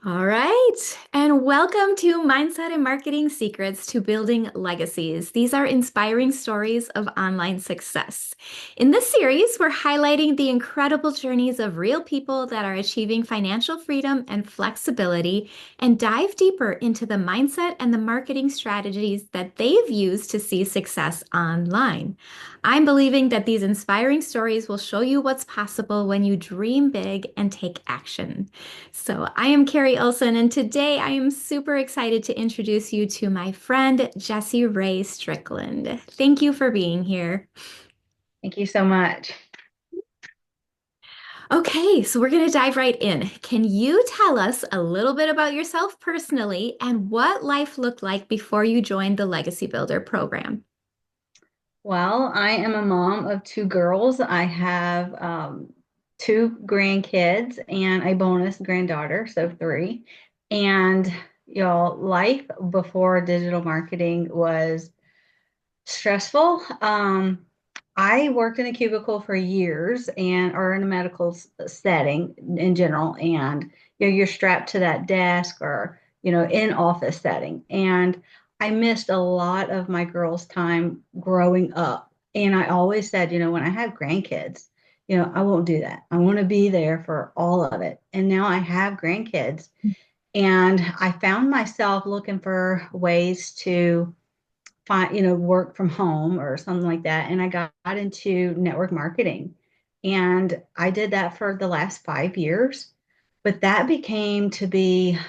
All right. And welcome to Mindset and Marketing Secrets to Building Legacies. These are inspiring stories of online success. In this series, we're highlighting the incredible journeys of real people that are achieving financial freedom and flexibility and dive deeper into the mindset and the marketing strategies that they've used to see success online. I'm believing that these inspiring stories will show you what's possible when you dream big and take action. So, I am Carrie Olson, and today I am super excited to introduce you to my friend Jessie Rae Strickland. Thank you for being here. Thank you so much. Okay, so we're going to dive right in. Can you tell us a little bit about yourself personally and what life looked like before you joined the Legacy Builder program? Well, I am a mom of two girls. I have two grandkids and a bonus granddaughter, so three. And y'all, life before digital marketing was stressful. I worked in a cubicle for years and or in a medical setting in general, and you're strapped to that desk or in office setting. And I missed a lot of my girls' time growing up. And I always said, when I have grandkids, I won't do that. I want to be there for all of it. And now I have grandkids, and I found myself looking for ways to find, work from home or something like that. And I got into network marketing. And I did that for the last 5 years. But that became to be,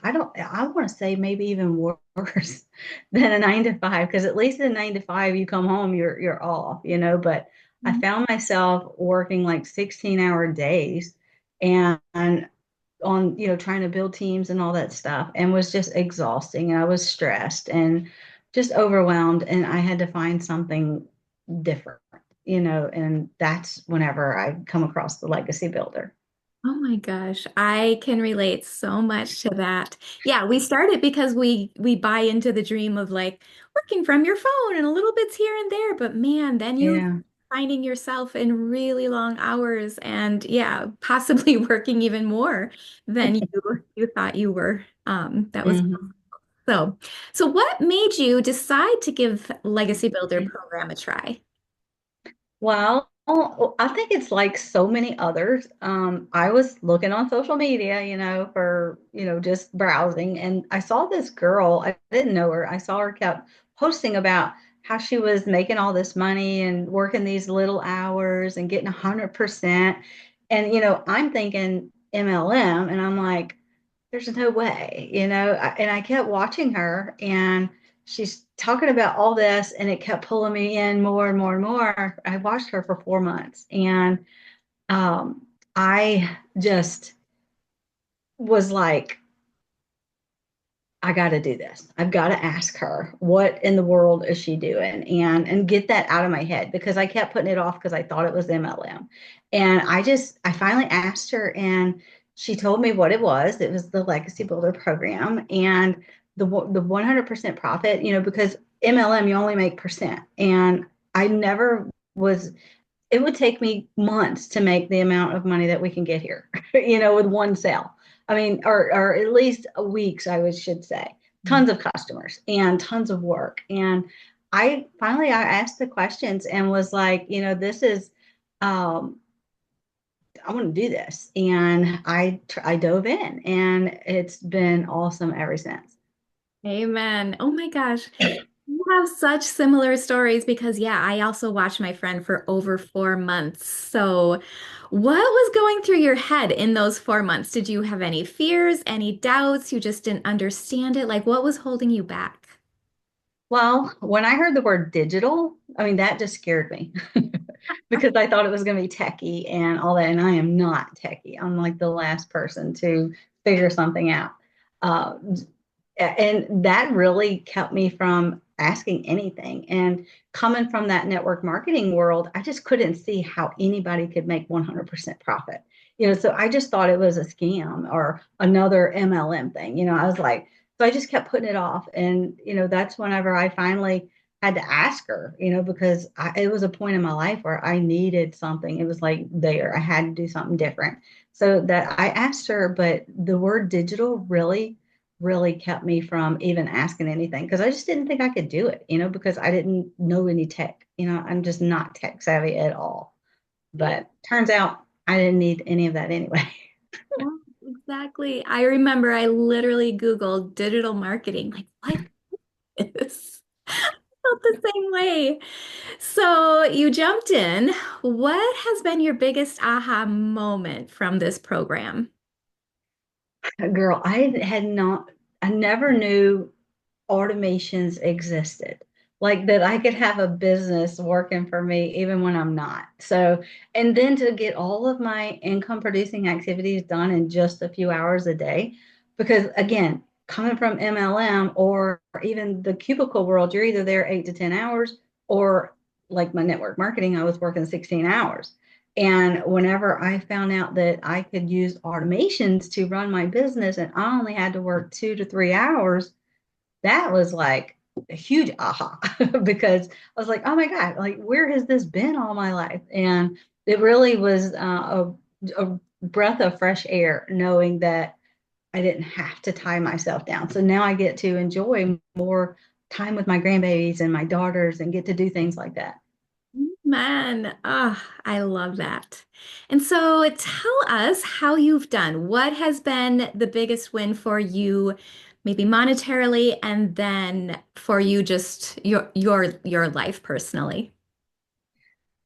I want to say maybe even worse than a 9 to 5, because at least in 9 to 5, you come home, you're off, but I found myself working like 16-hour days and on, trying to build teams and all that stuff, and was just exhausting. And I was stressed and just overwhelmed, and I had to find something different, and that's whenever I come across the Legacy Builder. Oh my gosh, I can relate so much to that. Yeah, we started because we buy into the dream of like working from your phone and a little bits here and there, but man, then you Yeah. finding yourself in really long hours and yeah, possibly working even more than you thought you were. That was Mhm. so. So what made you decide to give Legacy Builder program a try? Well, I think it's like so many others. I was looking on social media, for, just browsing, and I saw this girl. I didn't know her. I saw her kept posting about how she was making all this money and working these little hours and getting 100%. And, I'm thinking MLM, and I'm like, there's no way, and I kept watching her, and she's talking about all this, and it kept pulling me in more and more and more. I watched her for 4 months, and I just was like, I got to do this. I've got to ask her what in the world is she doing, and get that out of my head, because I kept putting it off because I thought it was MLM. And I finally asked her, and she told me what it was. It was the Legacy Builder program, and the 100% profit, because MLM you only make percent, and I never was. It would take me months to make the amount of money that we can get here, with one sale. I mean, or at least weeks, should say. Tons of customers and tons of work. And I asked the questions and was like, this is, um, I want to do this. And I dove in, and it's been awesome ever since. Amen. Oh my gosh. You have such similar stories because, yeah, I also watched my friend for over 4 months. So, what was going through your head in those 4 months? Did you have any fears, any doubts? You just didn't understand it? Like, what was holding you back? Well, when I heard the word digital, I mean, that just scared me because I thought it was going to be techie and all that. And I am not techie. I'm like the last person to figure something out. Uh, and that really kept me from asking anything. And coming from that network marketing world, I just couldn't see how anybody could make 100% profit. So I just thought it was a scam or another MLM thing. I was like, so I just kept putting it off. And, that's whenever I finally had to ask her, because it was a point in my life where I needed something. It was like there, I had to do something different. So that I asked her, but the word digital really, really kept me from even asking anything because I just didn't think I could do it, because I didn't know any tech. I'm just not tech savvy at all. But turns out I didn't need any of that anyway. Yeah, exactly. I remember I literally Googled digital marketing. Like, what is this? Felt the same way. So you jumped in. What has been your biggest aha moment from this program? Girl, I never knew automations existed. Like that I could have a business working for me even when I'm not. So, and then to get all of my income producing activities done in just a few hours a day, because again, coming from MLM or even the cubicle world, you're either there 8 to 10 hours or like my network marketing, I was working 16 hours. And whenever I found out that I could use automations to run my business and I only had to work 2 to 3 hours, that was like a huge aha because I was like, oh my God, like where has this been all my life? And it really was a breath of fresh air knowing that I didn't have to tie myself down. So now I get to enjoy more time with my grandbabies and my daughters and get to do things like that. Man, I love that. And so tell us how you've done. What has been the biggest win for you, maybe monetarily, and then for you just your life personally?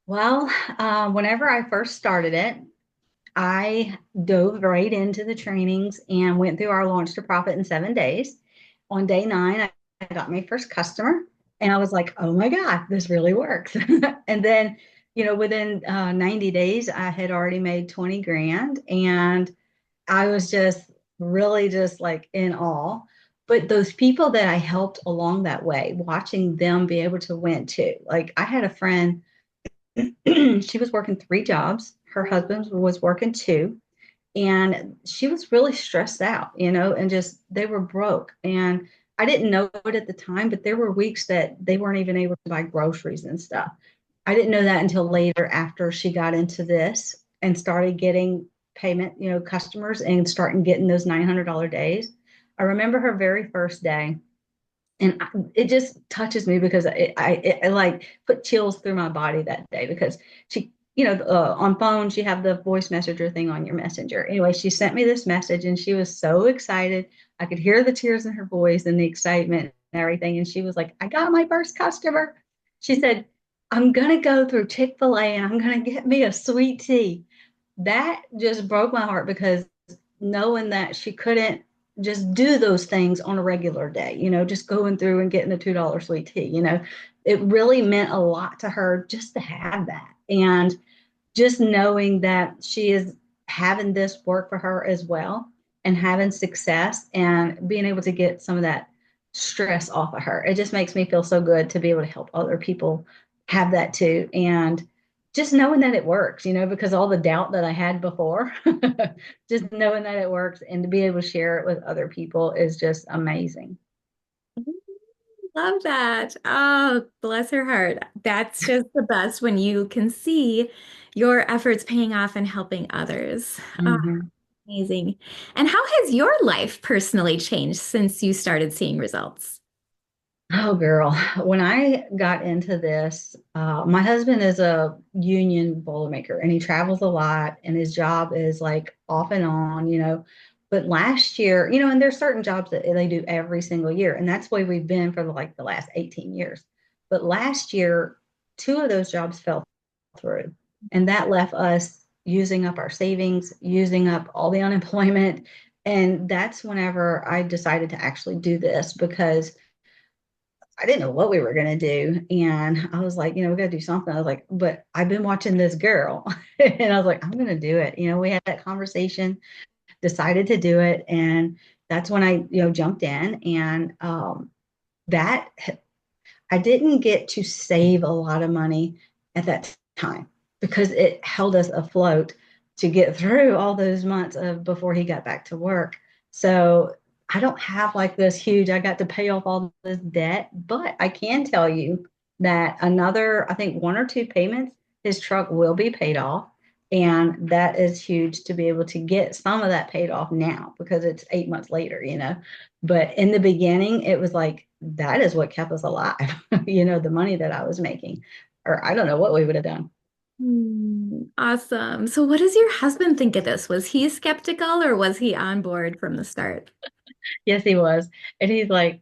Well, whenever I first started it, I dove right into the trainings and went through our launch to profit in 7 days. On day 9, I got my first customer and I was like, oh my God, this really works. And then, within 90 days, I had already made 20 grand and I was just really just like in awe. But those people that I helped along that way, watching them be able to win too. Like I had a friend, she was working 3 jobs. Her husband was working two and she was really stressed out, and just they were broke. And I didn't know it at the time, but there were weeks that they weren't even able to buy groceries and stuff. I didn't know that until later after she got into this and started getting payment, customers and starting getting those $900 days. I remember her very first day and it just touches me because it like put chills through my body that day because she, on phones you have the voice messenger thing on your messenger. Anyway, she sent me this message and she was so excited. I could hear the tears in her voice and the excitement and everything. And she was like, I got my first customer. She said, I'm gonna go through Chick-fil-A and I'm gonna get me a sweet tea. That just broke my heart because knowing that she couldn't just do those things on a regular day, just going through and getting a $2 sweet tea, it really meant a lot to her just to have that. And just knowing that she is having this work for her as well and having success and being able to get some of that stress off of her. It just makes me feel so good to be able to help other people have that too. And just knowing that it works, because all the doubt that I had before, just knowing that it works and to be able to share it with other people is just amazing. Love that. Oh, bless her heart. That's just the best when you can see your efforts paying off and helping others. Oh, Mhm. amazing. And how has your life personally changed since you started seeing results? Oh, girl. When I got into this, my husband is a union boilermaker and he travels a lot and his job is like off and on, But last year, and there's certain jobs that they do every single year. And that's the way we've been for like the last 18 years. But last year, 2 of those jobs fell through. And that left us using up our savings, using up all the unemployment. And that's whenever I decided to actually do this because I didn't know what we were going to do. And I was like, we got to do something. I was like, but I've been watching this girl. And I was like, I'm going to do it. We had that conversation, decided to do it. And that's when I, jumped in. And that I didn't get to save a lot of money at that time because it held us afloat to get through all those months of before he got back to work. So I don't have like this huge, I got to pay off all this debt, but I can tell you that another, I think one or two payments, his truck will be paid off. And that is huge to be able to get some of that paid off now because it's 8 months later. But in the beginning, it was like, that is what kept us alive, the money that I was making, or I don't know what we would have done. Awesome. So what does your husband think of this? Was he skeptical or was he on board from the start? Yes, he was. And he's like,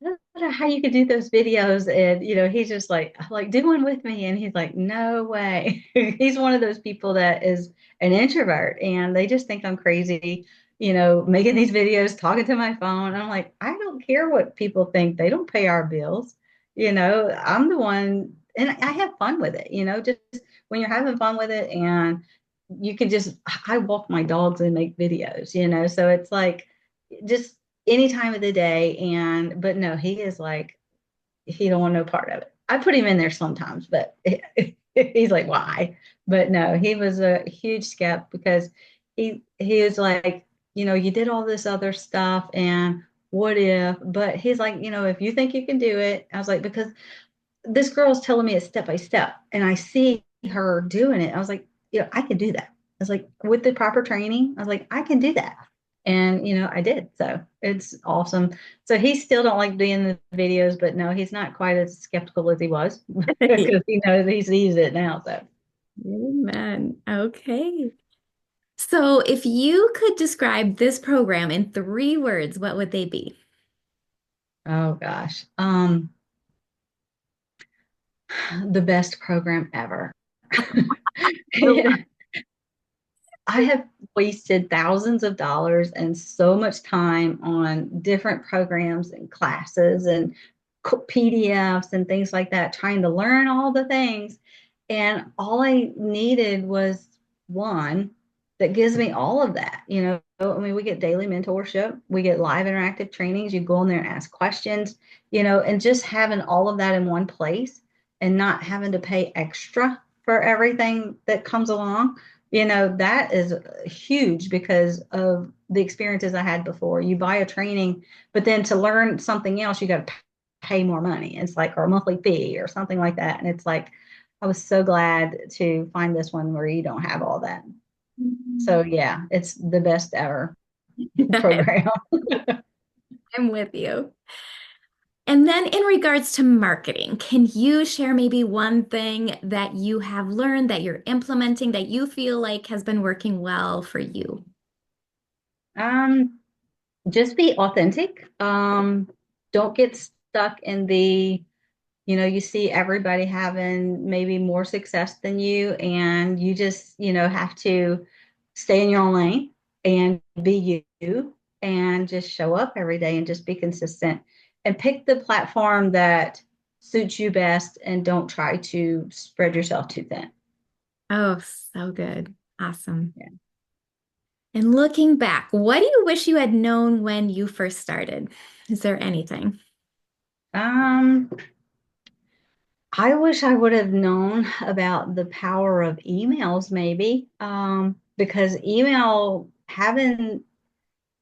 I don't know how you could do those videos. And, he's just like, do one with me. And he's like, no way. He's one of those people that is an introvert and they just think I'm crazy, making these videos, talking to my phone. And I'm like, I don't care what people think. They don't pay our bills. I'm the one, and I have fun with it, just when you're having fun with it and you can just, I walk my dogs and make videos. So it's like, just any time of the day. But no, he is like, he don't want no part of it. I put him in there sometimes, but he's like, why? But no, he was a huge skeptic because he is like, you did all this other stuff and what if, but he's like, if you think you can do it, I was like, because this girl's telling me it's step by step and I see her doing it. I was like, I can do that. I was like, with the proper training, I was like, I can do that. And, I did. So it's awesome. So he still don't like doing the videos, but no, he's not quite as skeptical as he was because he knows he sees it now. So, Amen. Okay. So if you could describe this program in 3 words, what would they be? oh gosh, the best program ever. I love I have wasted thousands of dollars and so much time on different programs and classes and PDFs and things like that, trying to learn all the things. And all I needed was one that gives me all of that. I mean, we get daily mentorship, we get live interactive trainings. You go in there and ask questions, and just having all of that in one place and not having to pay extra for everything that comes along. That is huge because of the experiences I had before. You buy a training, but then to learn something else, you got to pay more money. It's like, or a monthly fee or something like that. And it's like, I was so glad to find this one where you don't have all that. So yeah, it's the best ever it. program. I'm with you. And then in regards to marketing, can you share maybe one thing that you have learned that you're implementing that you feel like has been working well for you? Um, just be authentic. Don't get stuck in you see everybody having maybe more success than you, and you just, have to stay in your own lane and be you and just show up every day and just be consistent and pick the platform that suits you best and don't try to spread yourself too thin. Oh, so good. Awesome. Yeah. And looking back, what do you wish you had known when you first started? Is there anything? Um, I wish I would have known about the power of emails, maybe, because having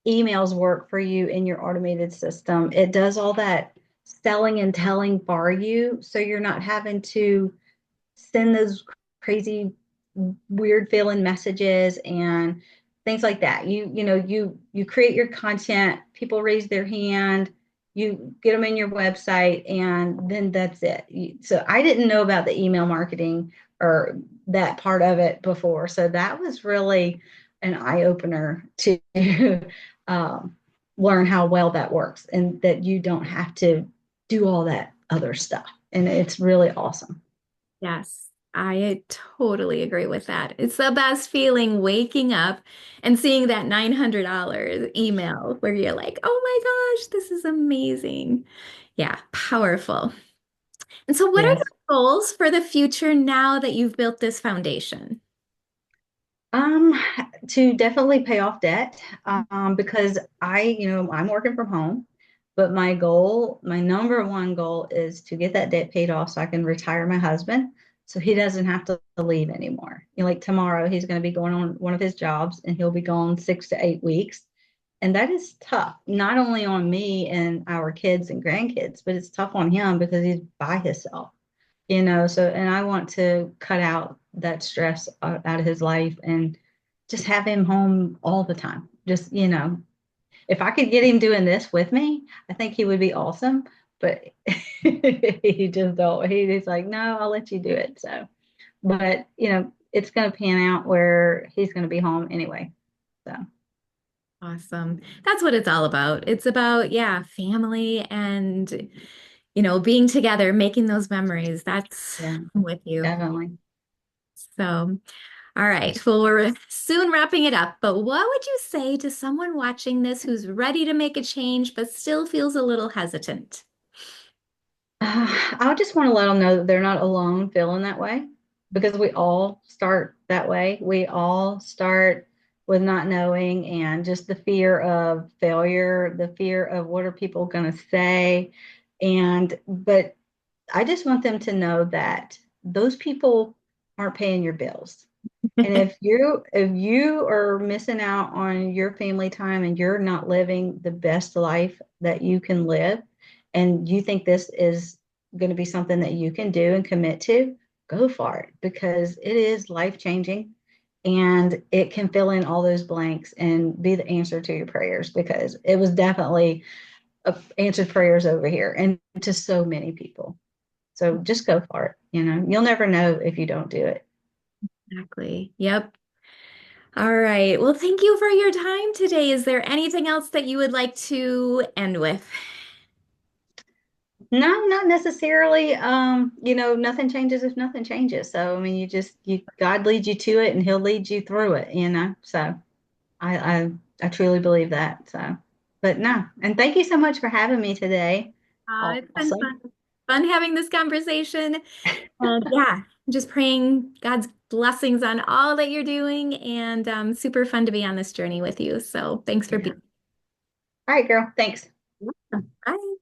emails work for you in your automated system. It does all that selling and telling for you, so you're not having to send those crazy, weird feeling messages and things like that. You create your content, people raise their hand, you get them in your website, and then that's it. So I didn't know about the email marketing or that part of it before. So that was really an eye opener to um, learn how well that works and that you don't have to do all that other stuff. And it's really awesome. Yes, I totally agree with that. It's the best feeling waking up and seeing that $900 email where you're like, oh my gosh, this is amazing. Yeah, powerful. And so, what are Yes. your goals for the future now that you've built this foundation? Um, to definitely pay off debt, because I'm working from home, but my number one goal is to get that debt paid off so I can retire my husband so he doesn't have to leave anymore. Like tomorrow, he's going to be going on one of his jobs and he'll be gone 6 to 8 weeks. And that is tough, not only on me and our kids and grandkids, but it's tough on him because he's by himself, So, and I want to cut out that stress out of his life and just have him home all the time. Just, if I could get him doing this with me, I think he would be awesome. But he just don't. He's like, no, I'll let you do it. So, but it's going to pan out where he's going to be home anyway. So, Awesome. That's what it's all about. It's about, yeah, family and, being together, making those memories. That's yeah, I'm with you. definitely. So, all right. Well, we're soon wrapping it up, but what would you say to someone watching this who's ready to make a change but still feels a little hesitant? I just want to let them know that they're not alone feeling that way because we all start that way. We all start with not knowing and just the fear of failure, the fear of what are people going to say. But I just want them to know that those people aren't paying your bills. And if you are missing out on your family time and you're not living the best life that you can live, and you think this is going to be something that you can do and commit to, go for it because it is life changing and it can fill in all those blanks and be the answer to your prayers because it was definitely answered prayers over here and to so many people. So just go for it. You'll never know if you don't do it. Exactly. Yep. All right. Well, thank you for your time today. Is there anything else that you would like to end with? No, not necessarily. Nothing changes if nothing changes. So, I mean, God leads you to it and he'll lead you through it. So I, I truly believe that. So, but no, and thank you so much for having me today. It's been Also, fun having this conversation. And yeah, just praying God's blessings on all that you're doing and super fun to be on this journey with you. So thanks for yeah. being All right, girl. Thanks. here. Bye.